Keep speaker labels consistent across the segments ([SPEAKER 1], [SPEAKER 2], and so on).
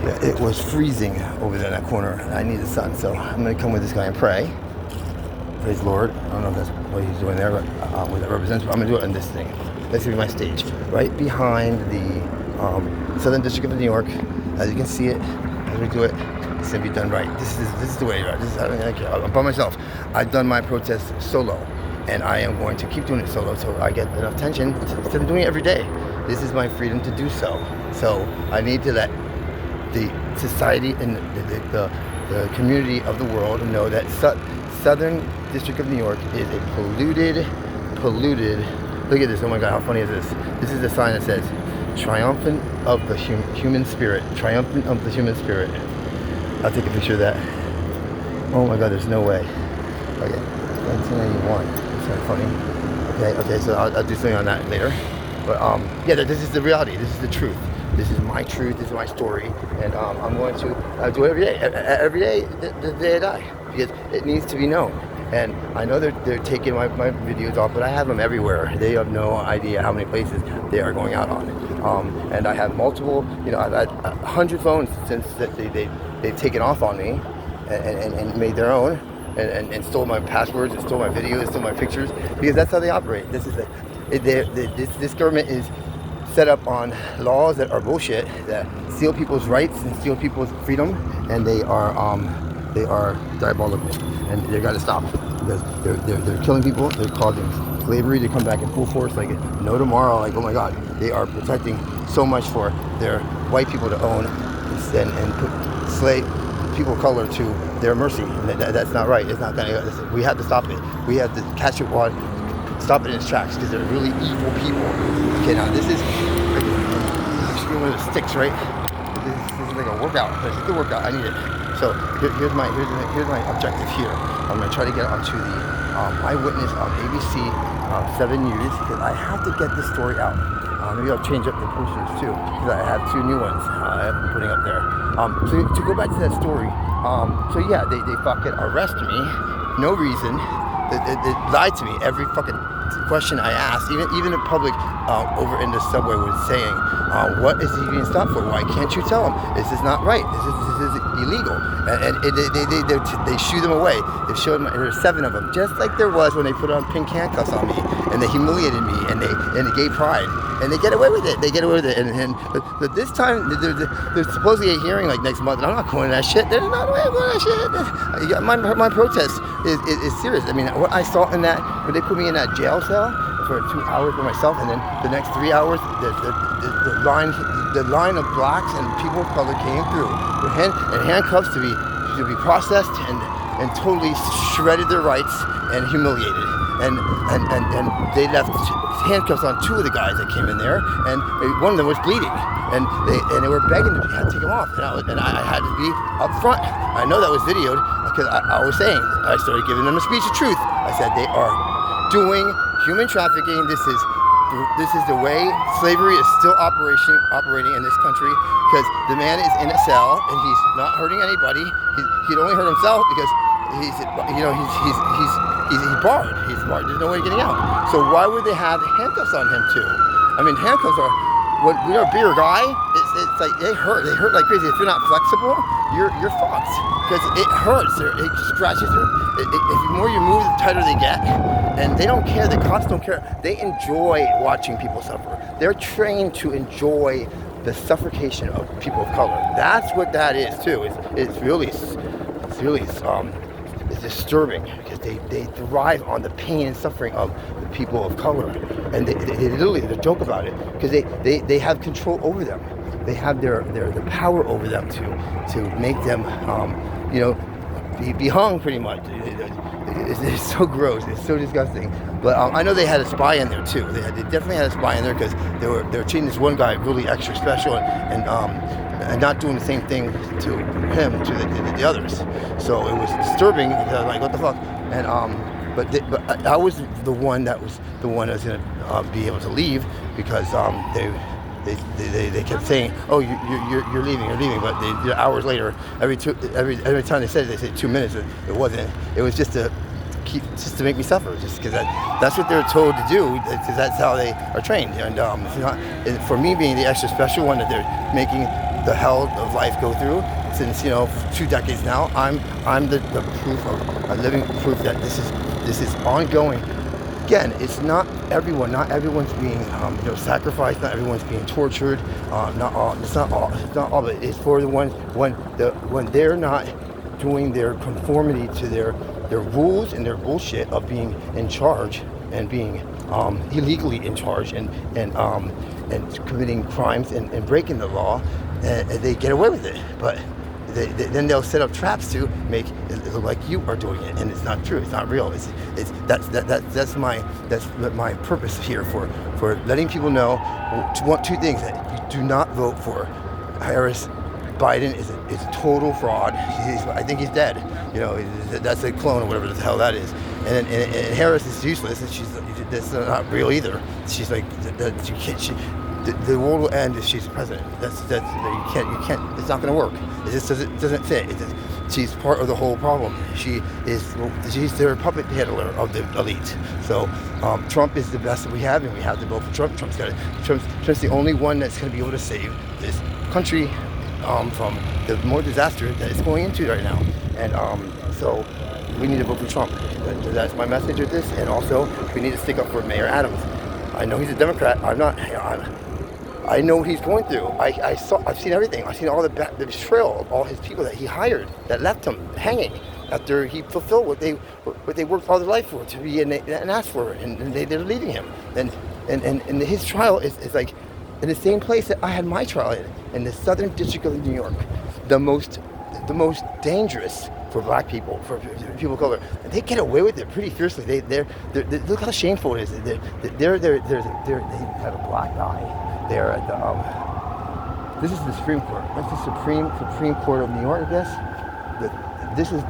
[SPEAKER 1] Yeah, it was freezing over there in that corner. I need the sun, so I'm going to come with this guy and pray. Praise the Lord. I don't know if that's what he's doing there, but what that represents, but I'm going to do it on this thing. That's going to be my stage. Right behind the Southern District of New York. As you can see it, as we do it, it's going to be done right. This is the way, right? I'm by myself. I've done my protest solo, and I am going to keep doing it solo so I get enough attention instead of doing it every day. This is my freedom to do so. So I need to let the society and the community of the world know that Southern District of New York is a polluted, look at this, oh my God, how funny is this? This is the sign that says, triumphant of the human spirit, triumphant of the human spirit. I'll take a picture of that. Oh my God, there's no way. Okay, 1991, that's kind of funny. Okay, so I'll do something on that later. But yeah, this is the reality, this is the truth. This is my truth, this is my story, and I'm going to do it every day, the day I die, because it needs to be known. And I know they're taking my videos off, but I have them everywhere. They have no idea how many places they are going out on. And I have multiple, I've had 100 phones since they've taken off on me and made their own, and stole my passwords, and stole my videos, stole my pictures, because that's how they operate. This government is set up on laws that are bullshit, that steal people's rights and steal people's freedom, and they are diabolical, and they got to stop, because they're killing people. They're causing slavery to come back in full force, like no tomorrow. Like, oh my God, they are protecting so much for their white people to own and put slave people of color to their mercy. And that's not right. It's not gonna. We have to stop it. We have to catch it while stop it in its tracks, because they're really evil people. Okay, now this is one of the sticks, right? This is like a workout. It's a good workout. I need it. So here's my objective here. I'm gonna try to get onto the Eyewitness on ABC 7 News, because I have to get this story out. Maybe I'll change up the posters too, because I have 2 new ones I'm putting up there. So to go back to that story, so yeah, they fucking arrest me, no reason. They lied to me. Every fucking question I asked, even the public over in the subway was saying, what is he being stopped for? Why can't you tell him? This is not right. This is illegal. And they shoo them away. They've shown there's 7 of them, just like there was when they put on pink handcuffs on me, and they humiliated me, and the gay pride, and they get away with it. But this time there's supposedly a hearing like next month, and I'm not going to that shit. There's not a way I'm going to that shit. My protest is serious. I mean, what I saw in that, when they put me in that jail cell for 2 hours by myself, and then the next 3 hours, the line of blacks and people of color came through in handcuffs to be processed and totally shredded their rights and humiliated. And they left handcuffs on 2 of the guys that came in there, and one of them was bleeding, and they were begging to take him off, and I had to be up front. I know that was videoed, because I was saying, I started giving them a speech of truth. I said they are doing human trafficking. This is the way slavery is still operating in this country, because the man is in a cell and he's not hurting anybody. He'd only hurt himself because he's barred. He's barred. There's no way of getting out. So why would they have handcuffs on him too? I mean, handcuffs are, when you're a bigger guy, it's like they hurt like crazy. If you're not flexible, you're fucked, because it hurts. It scratches you. The more you move, the tighter they get, and they don't care. The cops don't care. They enjoy watching people suffer. They're trained to enjoy the suffocation of people of color. That's what that is too. It's really it's disturbing, because they thrive on the pain and suffering of the people of color, and they literally joke about it, because they have control over them. They have the power over them to make them be hung, pretty much. It's so gross. It's so disgusting. But I know they had a spy in there too. They definitely had a spy in there, because they were treating this one guy really extra special and not doing the same thing to him to the others. So it was disturbing, because I was like, what the fuck? And but I was the one that was going to be able to leave, because they kept saying, oh, you're leaving, but hours later, every time they said it, they said 2 minutes. It wasn't. It was just to make me suffer, just because that's what they're told to do, because that's how they are trained. And it's not, for me being the extra special one that they're making the hell of life go through since 2 decades now. I'm the proof of a living proof that this is ongoing. Again, it's not everyone. Not everyone's being sacrificed. Not everyone's being tortured. It's not all. But it's for the ones when they're not doing their conformity to their rules and their bullshit of being in charge and being illegally in charge and committing crimes and breaking the law, and they get away with it. But then they'll set up traps to make it look like you are doing it, and it's not true. It's not real. That's my purpose here for letting people know. Want 2 things: that you do not vote for Harris. Biden is a total fraud. I think he's dead. That's a clone or whatever the hell that is. And Harris is useless, and that's not real either. She's like the world will end if she's president. You can't. It's not going to work. It just doesn't fit. She's part of the whole problem. She's their puppet handler of the elite. So Trump is the best that we have, and we have to vote for Trump. Trump's the only one that's going to be able to save this country from the more disaster that it's going into right now. And so we need to vote for Trump. That's my message with this. And also, we need to stick up for Mayor Adams. I know he's a Democrat. I'm not. I know what he's going through. I've seen everything. I've seen all the betrayal of all his people that he hired that left him hanging after he fulfilled what they worked all their life for, to be an ask for, and they're leaving him. And his trial is like in the same place that I had my trial in the Southern District of New York, the most dangerous for black people, for people of color. And they get away with it pretty fiercely. They're look how shameful it is. They have a black guy. They're at the this is the Supreme Court. That's the Supreme Court of New York, I guess. This is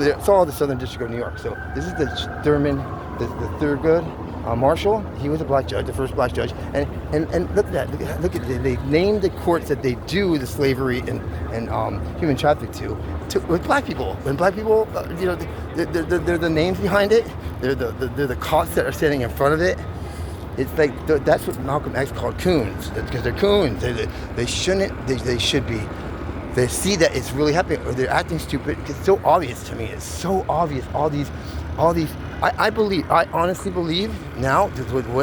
[SPEAKER 1] it's all the Southern District of New York. So this is the Thurman, the Thurgood Marshall. He was a black judge, the first black judge. And look at that. Look at it. They named the courts that they do the slavery and human trafficking to with black people. When black people, they're the names behind it. They're the cops that are standing in front of it. It's like that's what Malcolm X called coons, because they're coons. They shouldn't. They should be. They see that it's really happening, or they're acting stupid. It's so obvious to me. It's so obvious. All these. I honestly believe now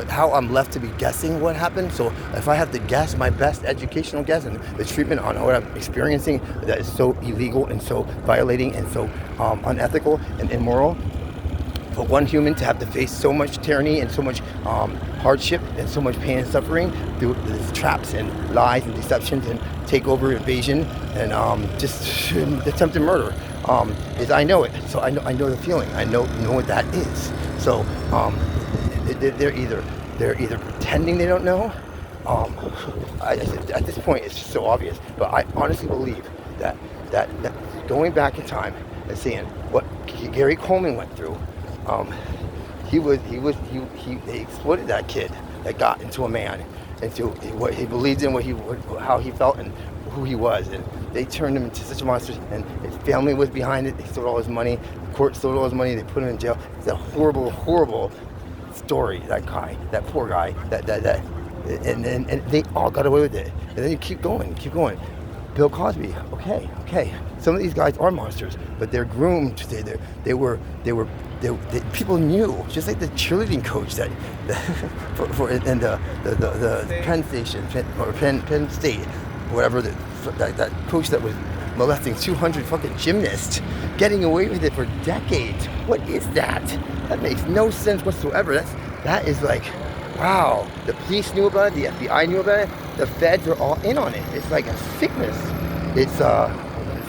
[SPEAKER 1] how I'm left to be guessing what happened. So if I have to guess, my best educational guess and the treatment on what I'm experiencing that is so illegal and so violating and so unethical and immoral. For one human to have to face so much tyranny and so much hardship and so much pain and suffering through these traps and lies and deceptions and takeover, invasion, and just attempted murder, is I know it. So I know the feeling. I know what that is. So they're either pretending they don't know. At this point, it's just so obvious. But I honestly believe that going back in time and seeing what Gary Coleman went through. They exploited that kid that got into a man, into what he believed in, how he felt, and who he was, and they turned him into such a monster. And his family was behind it. They stole all his money. The court stole all his money. They put him in jail. It's a horrible, horrible story. That guy, that poor guy, and they all got away with it. And then you keep going. Bill Cosby. Okay. Some of these guys are monsters, but they're groomed. They were people knew, just like the cheerleading coach that in the Penn Station or Penn State, whatever, that coach that was molesting 200 fucking gymnasts, getting away with it for decades. What is that? That makes no sense whatsoever. That is like, wow. The police knew about it. The FBI knew about it. The feds are all in on it. It's like a sickness. It's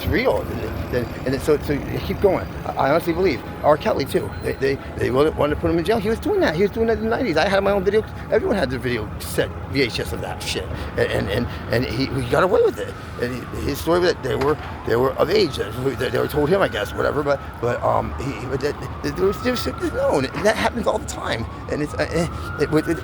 [SPEAKER 1] real. And so you keep going. I honestly believe R. Kelly too. They wanted to put him in jail. He was doing that. He was doing that in the 90s. I had my own video. Everyone had their video set VHS of that shit. And he got away with it. And his story was that they were of age. They were told him, I guess, whatever. But there was no. That happens all the time. And it's with the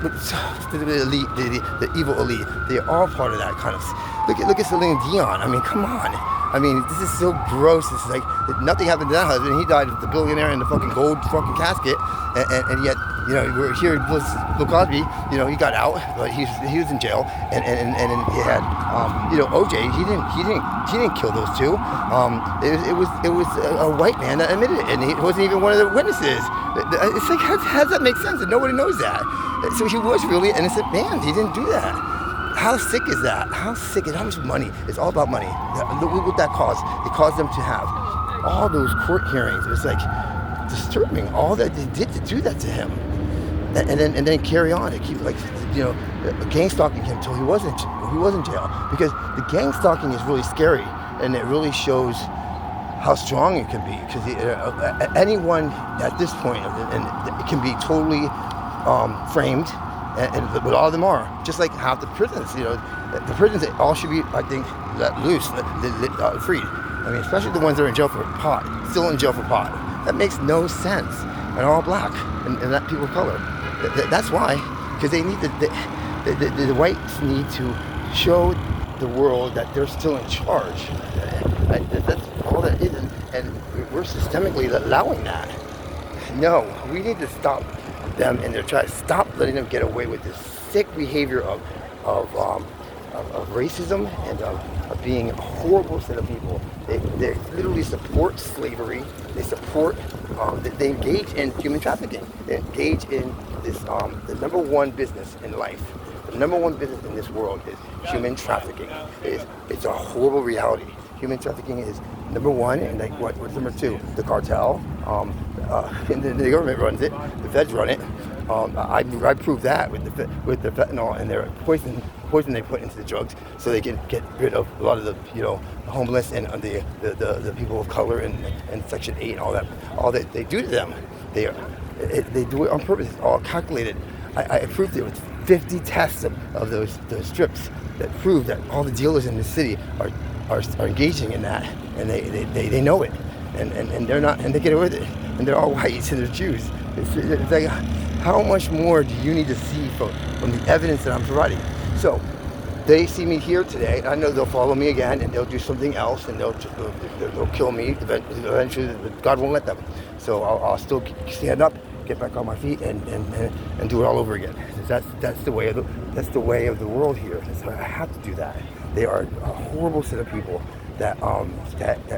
[SPEAKER 1] elite, the evil elite. They are all part of that kind of. Look at Celine Dion. I mean, come on. I mean, this is so gross. It's like nothing happened to that husband. He died as the billionaire in the fucking gold fucking casket, and yet You know, we're here, Bill Cosby, you know, he got out, but he was in jail, and he had, you know, OJ. He didn't kill those two. It was a white man that admitted it, and he wasn't even one of the witnesses. It's like, how does that make sense? And nobody knows that. So he was really an innocent man. He didn't do that. How sick is that? How sick is how much money? It's all about money. Look what that caused. It caused them to have all those court hearings. It was like disturbing. All that they did to do that to him, and then carry on and keep, like, you know, gang stalking him until he was in jail. Because the gang stalking is really scary, and it really shows how strong it can be. Because anyone at this point, and it can be totally framed. And but all of them are, just like half the prisons, you know, the prisons, they all should be, I think, let loose, freed. I mean, especially the ones that are in jail for pot, still in jail for pot. That makes no sense. And all black, and not people of color. That's why, because they need the whites need to show the world that they're still in charge. That's all that is, and we're systemically allowing that. No, we need to stop them, and they're trying to stop letting them get away with this sick behavior of racism and of being a horrible set of people. They literally support slavery. They support. They engage in human trafficking. They engage in this. The number one business in life. The number one business in this world is human trafficking. It's a horrible reality. Human trafficking is number one, and like what's number two? The cartel. And the government runs it. The feds run it. I proved that with the fentanyl and their poison they put into the drugs, so they can get rid of a lot of the, you know, homeless and the people of color and Section 8 and all that they do to them. They do it on purpose. It's all calculated. I proved it with 50 tests of those strips that prove that all the dealers in the city are engaging in that, and they know it, and they're not, and they get away with it, and they're all whites and they're Jews. It's like, how much more do you need to see from the evidence that I'm providing? So they see me here today, and I know they'll follow me again, and they'll do something else, and they'll kill me eventually. God won't let them. So I'll still stand up, get back on my feet, and do it all over again. That's the way of the world here. So I have to do that. They are a horrible set of people that are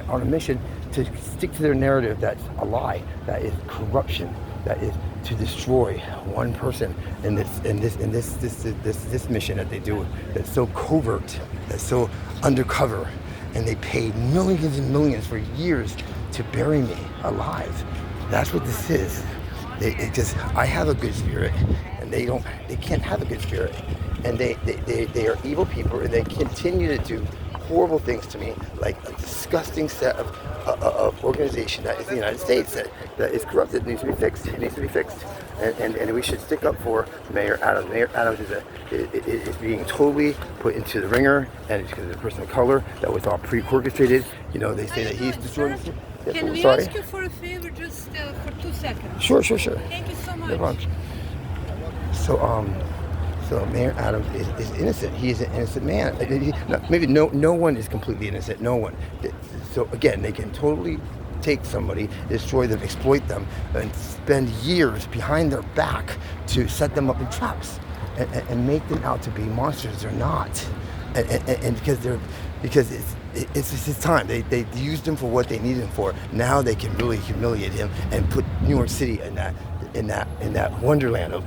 [SPEAKER 1] on a mission to stick to their narrative that's a lie, that is corruption, that is to destroy one person in this mission that they do, that's so covert, that's so undercover, and they paid millions and millions for years to bury me alive. That's what this is. I have a good spirit, and they can't have a good spirit, and they are evil people, and they continue to do horrible things to me, like a disgusting set of organization that is the United States that is corrupted. It needs to be fixed. It needs to be fixed, and we should stick up for Mayor Adams. Mayor Adams is being totally put into the ringer, and it's because of a person of color that was all pre-orchestrated. You know, they say that he's destroying.
[SPEAKER 2] Can we ask you for a favor, just for 2 seconds?
[SPEAKER 1] Sure.
[SPEAKER 2] Thank you so much.
[SPEAKER 1] No problem. So Mayor Adams is innocent. He is an innocent man. Maybe no one is completely innocent. No one. So again, they can totally take somebody, destroy them, exploit them, and spend years behind their back to set them up in traps and make them out to be monsters. They're not, and because it's his time. They used him for what they needed him for. Now they can really humiliate him and put New York City in that wonderland of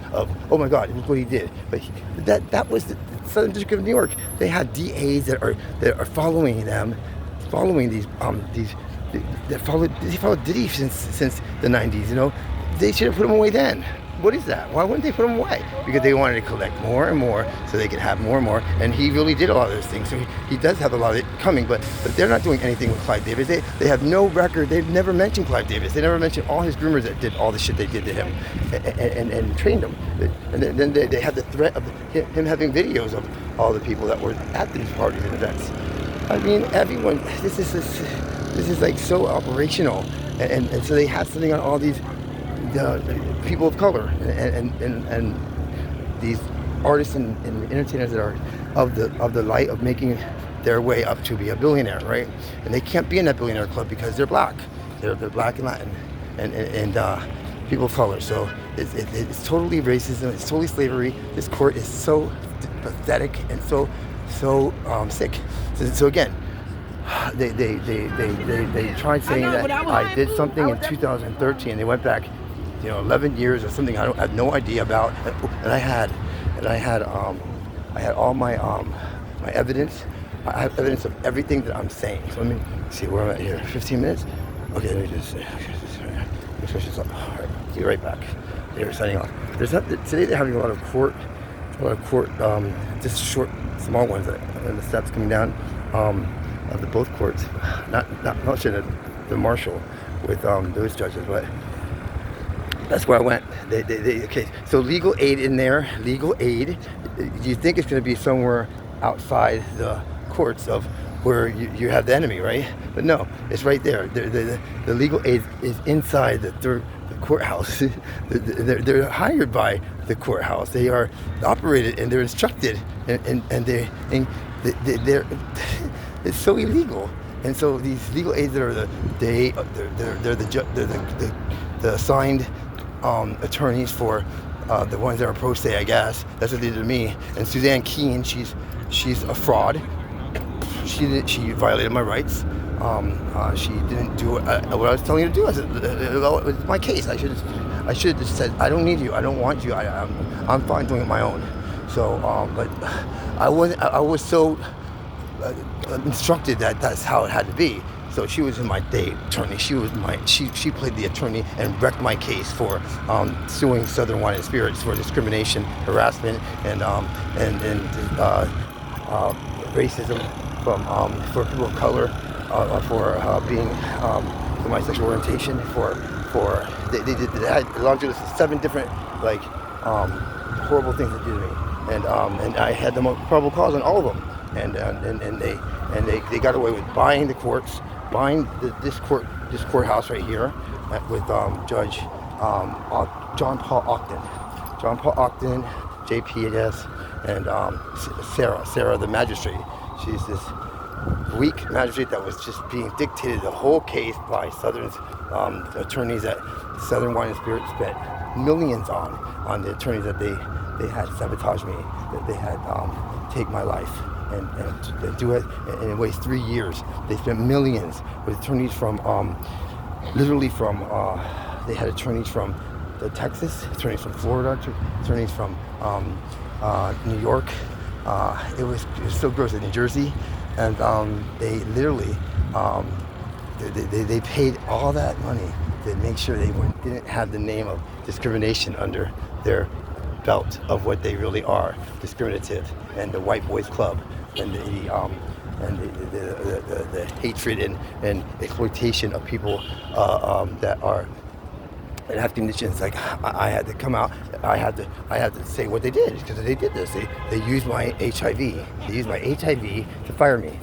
[SPEAKER 1] oh my God, look what he did. But that was the Southern District of New York. They had DAs that are following these they followed Diddy since the 90s. You know, they should have put him away then. What is that? Why wouldn't they put him away? Because they wanted to collect more and more so they could have more and more. And he really did a lot of those things. So he does have a lot of it coming, but they're not doing anything with Clive Davis. They have no record. They've never mentioned Clive Davis. They never mentioned all his groomers that did all the shit they did to him and trained him. And then they had the threat of him having videos of all the people that were at these parties and events. I mean, everyone, this is like so operational. And so they have something on all these people of color and these artists and entertainers that are of the light of making their way up to be a billionaire, right? And they can't be in that billionaire club because they're black. They're black and Latin, and people of color. So it's totally racism. It's totally slavery. This court is so pathetic and so sick. So again, they tried saying that I did something in 2013. They went back, 11 years or something I have no idea about. And I had all my my evidence. I have evidence of everything that I'm saying. So let me see where I'm at here. 15 minutes. Okay, let me just. All right, see you right back. They're signing off. Today they're having a lot of court, just short, small ones, and the steps coming down of the both courts. Not the marshal with those judges, but that's where I went. Okay. So legal aid in there. Legal aid. You think it's going to be somewhere outside the courts of where you have the enemy, right? But no, it's right there. The legal aid is inside the courthouse. They're hired by the courthouse. They are operated and they're instructed, and they're it's so illegal. And so these legal aids that are the assigned attorneys for the ones that are pro se, I guess. That's what they did to me. And Suzanne Keene, she's a fraud. She violated my rights. She didn't do what I was telling her to do. I said, it was my case. I should have just said, I don't need you. I don't want you. I'm fine doing it my own. So, but I was so instructed that that's how it had to be. So she was my day attorney. She played the attorney and wrecked my case for suing Southern Wine and Spirits for discrimination, harassment, and racism for people of color, for being for my sexual orientation, they had a laundry list of 7 different horrible things they did to me, and I had the most probable cause on all of them, and they got away with buying the courts, buying this courthouse right here with Judge John Paul Octon, JP, and Sarah the magistrate. She's this weak magistrate that was just being dictated the whole case by Southern's attorneys that Southern Wine and Spirits spent millions on the attorneys that they had sabotaged me, that they had take my life and do it, and it waste 3 years. They spent millions with attorneys from literally from they had attorneys from Texas, attorneys from Florida, attorneys from New York. It was so gross in New Jersey, and they literally they paid all that money to make sure they didn't have the name of discrimination under their belt of what they really are, discriminative, and the white boys club, and the hatred and exploitation of people that are and have conditions. Like I had to come out. I had to say what they did, because they did this. They used my HIV. They used my HIV to fire me.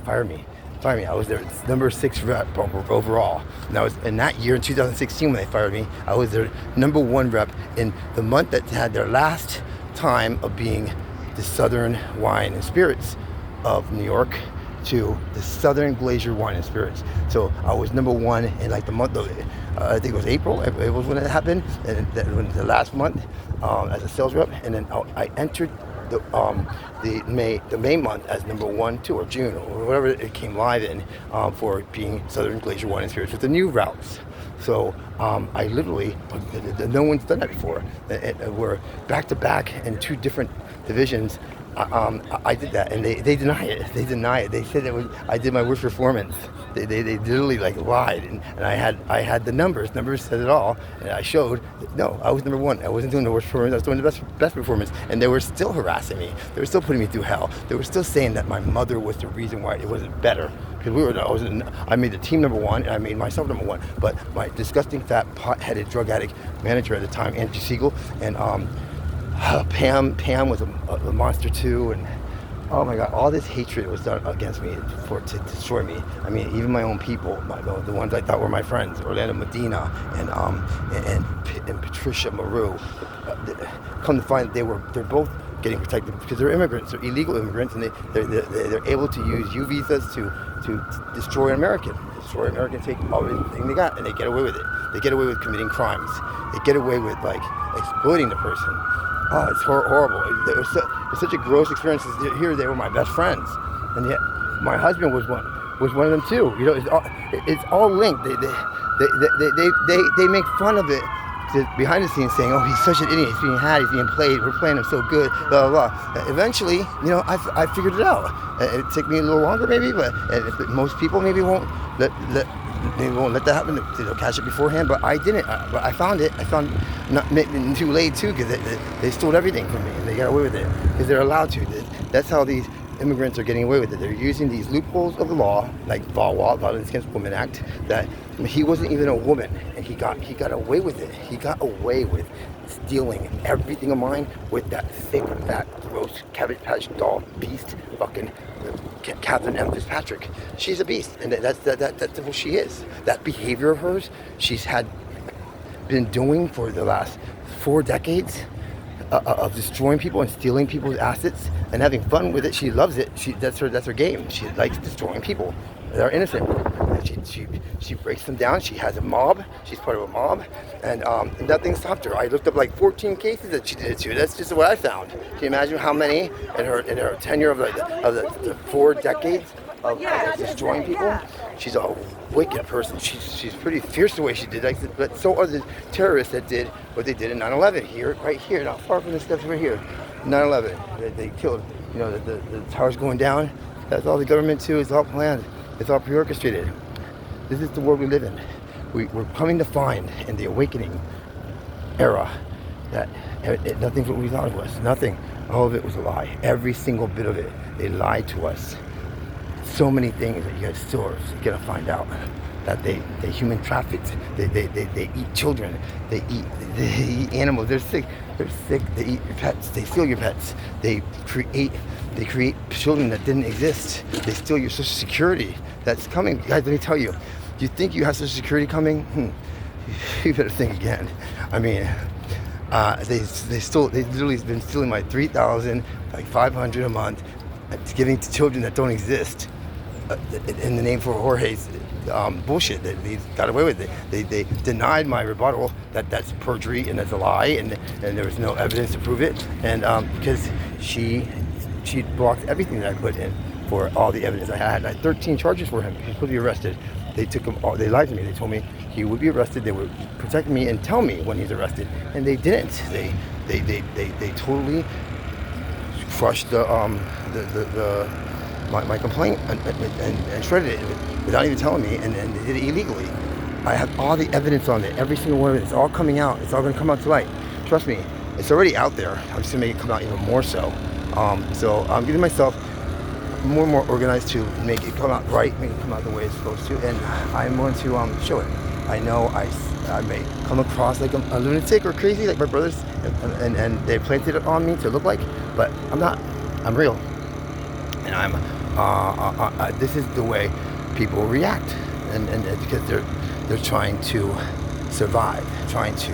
[SPEAKER 1] I was their number 6 rep overall. And I was in that year in 2016 when they fired me. I was their number 1 rep in the month that had their last time of being the Southern Wine and Spirits of New York to the Southern Glacier Wine and Spirits. So I was number 1 in like the month of, I think it was April. It was when it happened, and when the last month as a sales rep, and then I entered the May month as number 1, 2, or June, or whatever it came live in for being Southern Glacier Wine and Spirits with the new routes. So I literally, no one's done that before. We're back to back in 2 different divisions. I did that, and they deny it. They deny it. They said I did my worst performance. They literally lied, and I had the numbers. Numbers said it all, and I showed. No, I was number 1. I wasn't doing the worst performance. I was doing the best performance, and they were still harassing me. They were still putting me through hell. They were still saying that my mother was the reason why it wasn't better. Because I made the team number 1, and I made myself number 1. But my disgusting, fat, pot-headed, drug addict manager at the time, Angie Siegel, and Pam was a monster too, and oh my God, all this hatred was done against me to destroy me. I mean, even my own people, the ones I thought were my friends, Orlando Medina and Patricia Maru. Come to find they're both getting protected because they're immigrants, they're illegal immigrants, and they're able to use U visas to destroy an American. destroy America, take everything they got, and they get away with it. They get away with committing crimes. They get away with like exploiting the person. Oh, it's horrible. It was such a gross experience. Here they were my best friends, and yet my husband was one of them too. You know, it's all linked. They make fun of it behind the scenes, saying, "Oh, he's such an idiot. He's being had. He's being played. We're playing him so good." Blah blah blah. Eventually, you know, I figured it out. It took me a little longer, maybe, but most people maybe won't let that happen. They'll catch it beforehand, but I didn't. But I found it. I found not too late too, because they stole everything from me and they got away with it because they're allowed to. That's how these immigrants are getting away with it. They're using these loopholes of the law, like VAWA, Violence Against Women Act, that he wasn't even a woman, and he got away with it. He got away with stealing everything of mine with that thick, fat, gross Cabbage Patch doll beast, fucking Catherine M. Fitzpatrick. She's a beast, and that's what she is. That behavior of hers, she's been doing for the last 4 decades. Of destroying people and stealing people's assets and having fun with it. She loves it. That's her game. She likes destroying people that are innocent. And she breaks them down. She has a mob. She's part of a mob, and nothing stopped her. I looked up like 14 cases that she did it to. That's just what I found. Can you imagine how many in her tenure of the 4 decades of destroying people? She's a wicked person. She's pretty fierce the way she did. But so are the terrorists that did what they did in 9/11 here, right here, not far from the steps right here. 9/11, they killed. You know, the towers going down. That's all the government too. It's all planned. It's all pre-orchestrated. This is the world we live in. We're coming to find in the awakening era that nothing's what we thought it was. Nothing. All of it was a lie. Every single bit of it. They lied to us. So many things that you guys still gotta find out. That they human trafficked. They eat children. They eat animals. They're sick. They eat your pets. They steal your pets. They create children that didn't exist. They steal your Social Security that's coming. Guys, let me tell you. Do you think you have Social Security coming? You better think again. I mean, they literally been stealing my $3,500 a month, giving to children that don't exist. In the name for Jorge's bullshit that they got away with it. They denied my rebuttal that that's perjury and that's a lie, and there was no evidence to prove it, and because she blocked everything that I put in for all the evidence I had. I had 13 charges for him. He was supposed to be arrested. They took him. They lied to me. They told me he would be arrested. They would protect me and tell me when he's arrested, and they didn't. They totally crushed my complaint and shredded it without even telling me, and they did it illegally. I have all the evidence on it, every single one of it. It's all coming out. It's all going to come out tonight. Trust me, it's already out there. I'm just going to make it come out even more so. So I'm getting myself more and more organized to make it come out right, make it come out the way it's supposed to, and I'm going to show it. I know I may come across like a lunatic or crazy like my brothers, and they planted it on me to look like, but I'm not. I'm real. And this is the way people react, and because they're trying to survive, trying to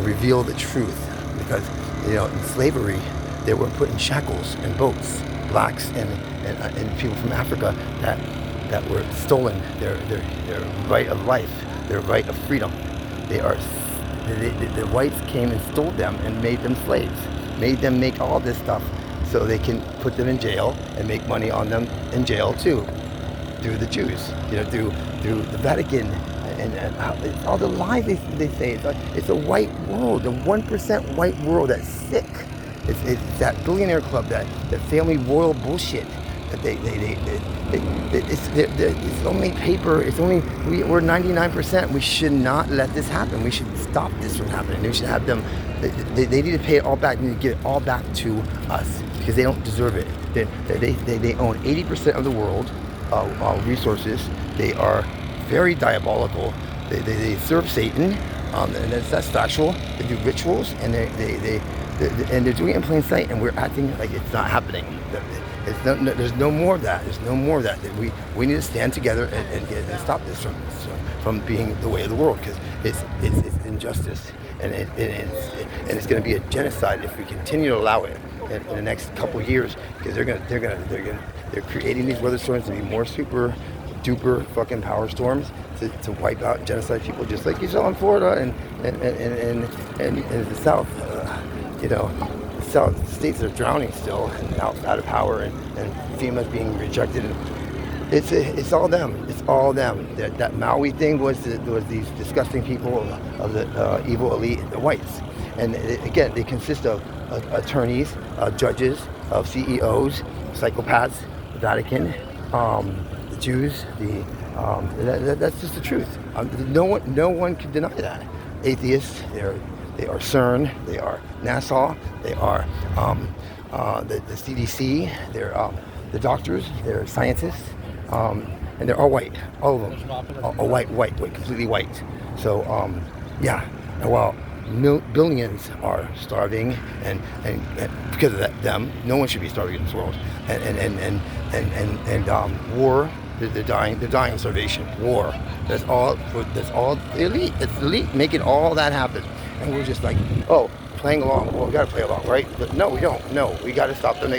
[SPEAKER 1] reveal the truth. Because in slavery, they were put in shackles and boats, blacks and people from Africa that were stolen their right of life, their right of freedom. The whites came and stole them and made them slaves, made them make all this stuff, so they can put them in jail and make money on them in jail too, through the Jews, through the Vatican, and all the lies they say. It's a white world, a 1% white world that's sick. It's that billionaire club, that family royal bullshit. That it's only paper. We're 99%. We should not let this happen. We should stop this from happening. We should have them. They need to pay it all back. They need to give it all back to us because they don't deserve it. They own 80% of the world resources. They are very diabolical. They serve Satan, and that's factual. They do rituals, and they're doing it in plain sight, and we're acting like it's not happening. There's no more of that. There's no more of that. We need to stand together and stop this from being the way of the world, because it's injustice, and it's going to be a genocide if we continue to allow it in the next couple of years, because they're creating these weather storms to be more super duper fucking power storms to wipe out and genocide people, just like you saw in Florida and the South. You know, the South states are drowning still and out of power, and FEMA's being rejected. And it's all them. It's all them. That Maui thing was these disgusting people of the evil elite, the whites. And again, they consist of attorneys, judges, of CEOs, psychopaths, the Vatican, the Jews. That's just the truth. No one can deny that. Atheists, they are CERN, they are NASA, they are the CDC, they're the doctors, they're scientists, and they're all white, all of them, all white, completely white. So yeah, and while billions are starving, and because of them, no one should be starving in this world, and war. They're dying of starvation. War. That's all the elite. It's the elite making all that happen. And we're just like, oh, playing along. Well, we got to play along, right? But no, we don't. No, we got to stop them.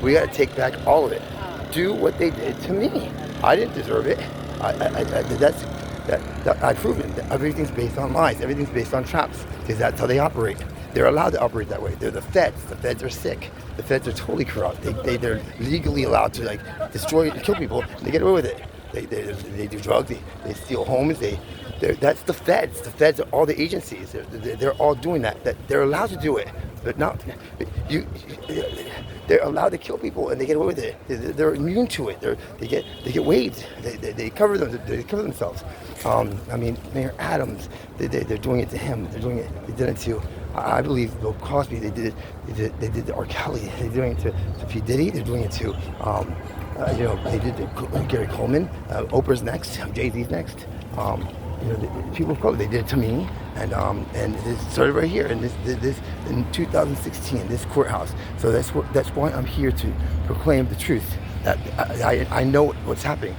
[SPEAKER 1] We got to take back all of it. Do what they did to me. I didn't deserve it. I've proven that everything's based on lies. Everything's based on traps, because that's how they operate. They're allowed to operate that way. They're the feds. The feds are sick. The feds are totally corrupt. They're legally allowed to destroy and kill people. They get away with it. They do drugs. They steal homes. That's the feds. The feds are all the agencies. They're all doing that. They're allowed to do it, but not you. They're allowed to kill people, and they get away with it. They're immune to it. They get waived. They cover them. They cover themselves. I mean, Mayor Adams. They're doing it to him. They did it to. I believe Bill Cosby. They did it to R. Kelly. They're doing it to P. Diddy. They're doing it to. They did it to Gary Coleman. Oprah's next. Jay-Z's next. People of color, they did it to me, and it started right here in this in 2016, this courthouse. So that's why I'm here to proclaim the truth. That I know what's happening,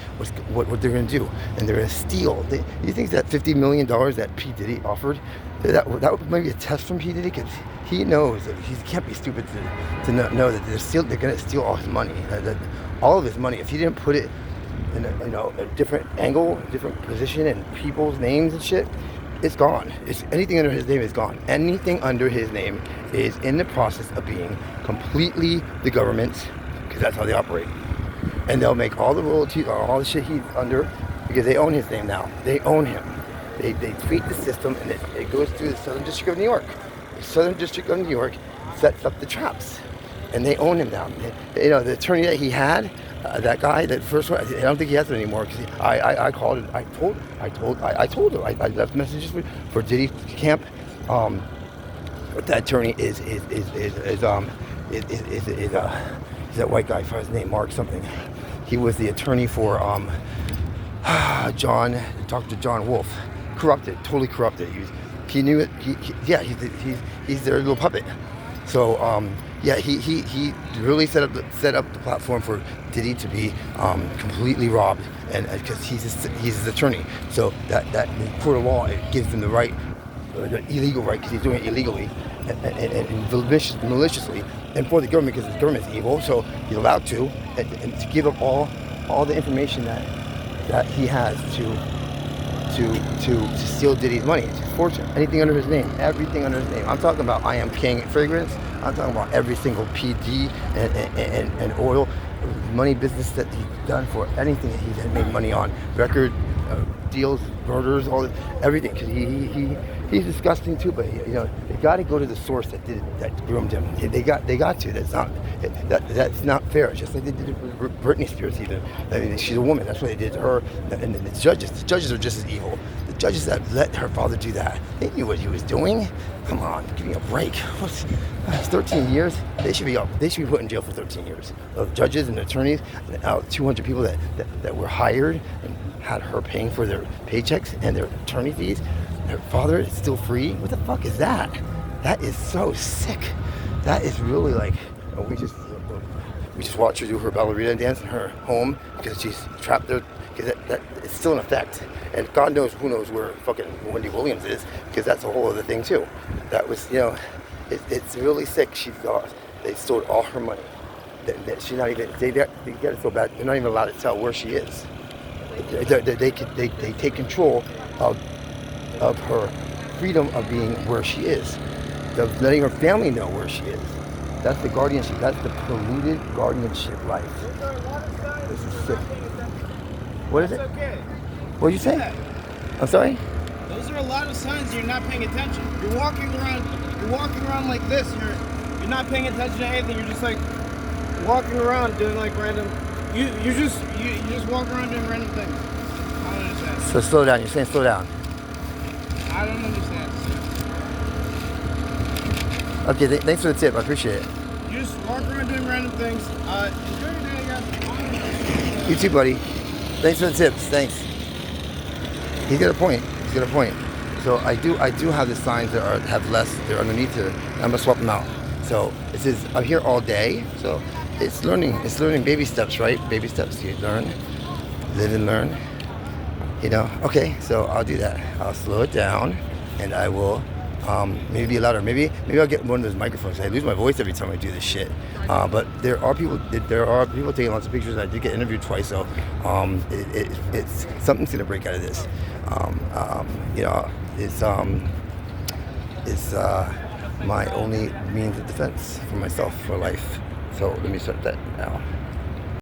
[SPEAKER 1] what they're going to do, and they're going to steal. You think that $50 million that P. Diddy offered, that would maybe a test from P. Diddy, because he knows that he can't be stupid to not know that they're going to steal all his money, all of his money. If he didn't put it in a different angle, different position, and people's names and shit, it's gone. Anything under his name is gone. Anything under his name is in the process of being completely the government's, because that's how they operate. And they'll make all the royalties, all the shit he's under, because they own his name now. They own him. They tweak the system, and it goes through the Southern District of New York. The Southern District of New York sets up the traps, and they own him now. The attorney that he had, that guy, that first one, I don't think he has it anymore, because I called it. I told him. I left messages for Diddy Camp. But that attorney is that white guy, for his name, Mark something. He was the attorney for Dr. John Wolf. Corrupted, totally corrupted. He knew it. He's their little puppet. So he really set up the platform for Diddy to be completely robbed, and because he's his attorney. So that court of law, it gives him the right, the illegal right, because he's doing it illegally and maliciously, and for the government, because the government's evil. So he's allowed to, and to give up all the information that he has to steal Diddy's money, his fortune, anything under his name, everything under his name. I'm talking about I Am King fragrance. I'm talking about every single PD and oil money business that he's done, for anything that he's made money on, record deals, murders, everything. Because he's disgusting too. But they got to go to the source that groomed him. They got to. That's not fair. It's just like they did it with Britney Spears. Even she's a woman. That's what they did to her. And the judges are just as evil. The judges that let her father do that, they knew what he was doing. Come on, give me a break. It's 13 years. They should be put in jail for 13 years. Of judges and attorneys, 200 people that were hired and had her paying for their paychecks and their attorney fees. Her father is still free. What the fuck is that? That is so sick. That is really like, we just watched her do her ballerina dance in her home because she's trapped there. Because that it's still in effect, and God knows who knows where fucking Wendy Williams is, because that's a whole other thing too. That was it's really sick. They stole all her money. She's not even. They got it so bad. They're not even allowed to tell where she is. they take control of her freedom of being where she is, of letting her family know where she is. That's the guardianship. That's the polluted guardianship life. This is sick. What is it?
[SPEAKER 3] Okay.
[SPEAKER 1] What did you say? I'm sorry?
[SPEAKER 3] Those are a lot of signs you're not paying attention. You're walking around like this. You're not paying attention to anything. You're just like walking around doing like random. You just walk around doing random things. I don't understand.
[SPEAKER 1] So slow down. You're saying slow down.
[SPEAKER 3] I don't understand.
[SPEAKER 1] Okay, thanks for the tip. I appreciate it.
[SPEAKER 3] You just walk around doing random things. Enjoy your day, guys.
[SPEAKER 1] You too, buddy. Thanks for the tips. Thanks. He's got a point. So I do have the signs that have less. They're underneath it. I'm gonna swap them out. So it says I'm here all day. So it's learning. It's learning baby steps, right? Baby steps. You learn, live and learn. You know. Okay. So I'll do that. I'll slow it down, and I will. Maybe be louder. Maybe I'll get one of those microphones. I lose my voice every time I do this shit. But there are people taking lots of pictures. I did get interviewed twice, so it's something's gonna break out of this. You know, it's my only means of defense for myself for life. So let me start that now.